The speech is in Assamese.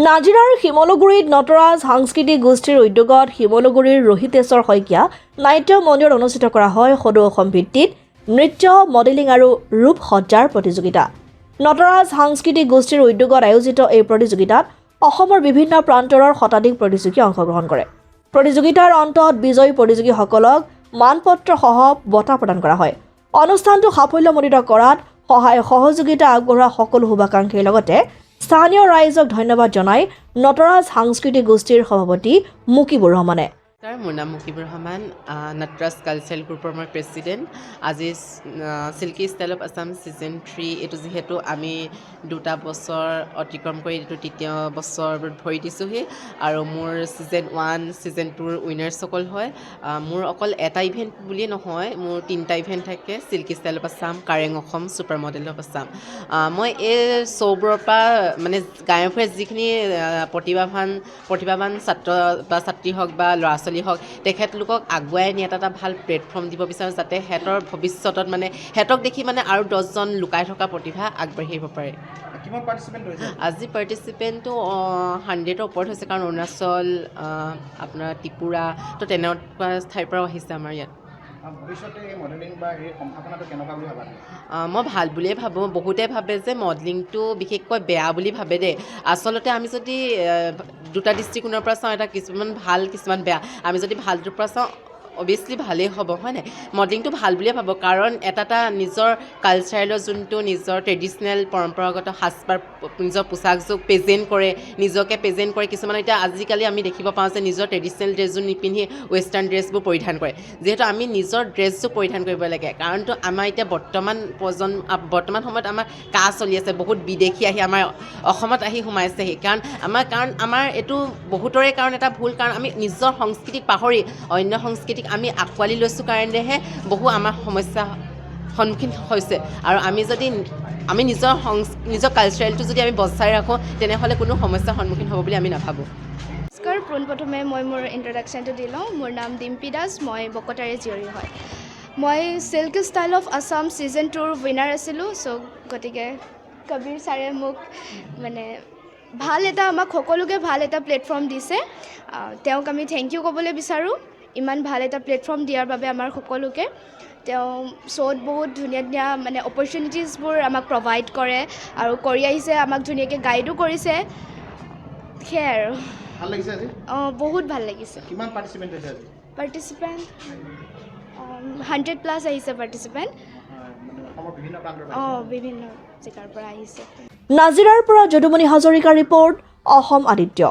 নাজিৰাৰ শিমলুগুৰিত নটৰাজ সাংস্কৃতিক গোষ্ঠীৰ উদ্যোগত শিমলুগুৰিৰ ৰোহিতেশ্বৰ শইকীয়া নাট্য মন্দিৰত অনুষ্ঠিত কৰা হয় সদৌ অসম ভিত্তিত নৃত্য মডেলিং আৰু ৰূপসজ্জাৰ প্ৰতিযোগিতা। নটৰাজ সাংস্কৃতিক গোষ্ঠীৰ উদ্যোগত আয়োজিত এই প্ৰতিযোগিতাত অসমৰ বিভিন্ন প্ৰান্তৰৰ শতাধিক প্ৰতিযোগী অংশগ্ৰহণ কৰে। প্ৰতিযোগিতাৰ অন্তত বিজয়ী প্ৰতিযোগীসকলক মানপত্ৰসহ বঁটা প্ৰদান কৰা হয়। অনুষ্ঠানটো সাফল্যমণ্ডিত কৰাত সহায় সহযোগিতা আগবঢ়োৱা সকলো শুভাকাংক্ষীৰ লগতে স্থানীয় ৰাইজক ধন্যবাদ জনাই নটৰাজ সাংস্কৃতিক গোষ্ঠীৰ সভাপতি মুকিবুৰ ৰহমানে। মোৰ নাম মুকিবুৰ ৰহমান, নটৰাজ কালচাৰেল গ্ৰুপৰ মই প্ৰেছিডেণ্ট। আজি silky style of Assam season 3 এইটো যিহেতু আমি 2টা বছৰ অতিক্ৰম কৰি এইটো 3য় বছৰ ভৰি দিছোঁহি আৰু মোৰ ছিজন 1 ছিজন 2ৰ উইনাৰ্ছসকল হয়। মোৰ অকল এটা ইভেণ্ট বুলিয়ে নহয়, মোৰ 3টা ইভেণ্ট থাকে: silky style of Assam, Kareng Assam, super model of Assam. মই এই শ্ব'বোৰৰ পৰা মানে গাঁৱে ভূঞে যিখিনি প্ৰতিভাৱান ছাত্ৰ বা ছাত্ৰী হওক বা ল'ৰা ছোৱালী হওক, তেখেতলোকক আগুৱাই নি এটা ভাল প্লেটফৰ্ম দিব বিচাৰোঁ, যাতে সিহঁতৰ ভৱিষ্যতত মানে সিহঁতক দেখি মানে আৰু 10জন লুকাই থকা প্ৰতিভা আগবাঢ়ি আহিব পাৰে। আজি পাৰ্টিচিপেণ্টটো 100ৰ ওপৰত হৈছে, কাৰণ অৰুণাচল, আপোনাৰ ত্ৰিপুৰা, তো তেনেকুৱা ঠাইৰ পৰাও আহিছে আমাৰ ইয়াত। মই ভাল বুলিয়ে ভাবোঁ। বহুতে ভাবে যে মডেলিংটো বিশেষকৈ বেয়া বুলি ভাবে দেই। আচলতে আমি যদি 2টা দৃষ্টিকোণৰ পৰা চাওঁ, এটা কিছুমান ভাল কিছুমান বেয়া। আমি যদি ভালটোৰ পৰা চাওঁ, অভিয়াছলি ভালেই হ'ব, হয় নাই? মডেলিংটো ভাল বুলিয়ে ভাবোঁ, কাৰণ এটা নিজৰ কালচাৰেলৰ যোনটো নিজৰ ট্ৰেডিশ্যনেল পৰম্পৰাগত সাজপাৰ, নিজৰ পোচাকযোৰ প্ৰেজেণ্ট কৰে, নিজকে প্ৰেজেণ্ট কৰে। কিছুমান এতিয়া আজিকালি আমি দেখিব পাওঁ যে নিজৰ ট্ৰেডিশ্যনেল ড্ৰেছযোৰ নিপিন্ধি ৱেষ্টাৰ্ণ ড্ৰেছবোৰ পৰিধান কৰে। যিহেতু আমি নিজৰ ড্ৰেছযোৰ পৰিধান কৰিব লাগে, কাৰণতো আমাৰ এতিয়া বৰ্তমান সময়ত আমাৰ কাজ চলি আছে, বহুত বিদেশী আহি আমাৰ অসমত আহি সোমাইছেহি। কাৰণ আমাৰ এইটো বহুতৰে কাৰণ এটা ভুল, কাৰণ আমি নিজৰ সংস্কৃতিক পাহৰি অন্য সংস্কৃতিক আমি আঁকোৱালি লৈছোঁ কাৰণেহে বহু আমাৰ সমস্যাৰ সন্মুখীন হৈছে। আৰু আমি নিজৰ কালচাৰেলটো যদি আমি বচাই ৰাখোঁ, তেনেহ'লে কোনো সমস্যাৰ সন্মুখীন হ'ব বুলি আমি নাভাবোঁ। নমস্কাৰ, পোনপ্ৰথমে মই মোৰ ইন্ট্ৰডাকশ্যনটো দি লওঁ। মোৰ নাম ডিম্পী দাস, মই বকতাৰে জীয়ৰী হয়। মই silky style of Assam season 2ৰ উইনাৰ আছিলোঁ। চ' গতিকে কবিৰ ছাৰে মোক মানে আমাক সকলোকে ভাল এটা প্লেটফৰ্ম দিছে। তেওঁক আমি থেংক ইউ ক'বলৈ বিচাৰোঁ, ইমান ভাল এটা প্লেটফৰ্ম দিয়াৰ বাবে আমাৰ সকলোকে। তেওঁ শ্ব'ত বহুত ধুনীয়া মানে অপৰচুনিটিছবোৰ আমাক প্ৰভাইড কৰে আৰু কৰি আহিছে, আমাক ধুনীয়াকৈ গাইডো কৰিছে। সেয়াই আৰু ভাল লাগিছে আজি। বহুত ভাল লাগিছে। কিমান পাৰ্টিচিপেণ্ট হৈছে আজি? পাৰ্টিচিপেণ্ট 100+ আহিছে পাৰ্টিচিপেণ্ট। বিভিন্ন জেগাৰ পৰা আহিছে। নাজিৰাৰ পৰা যদুমণি হাজৰিকাৰ ৰিপৰ্ট, অসম আদিত্য।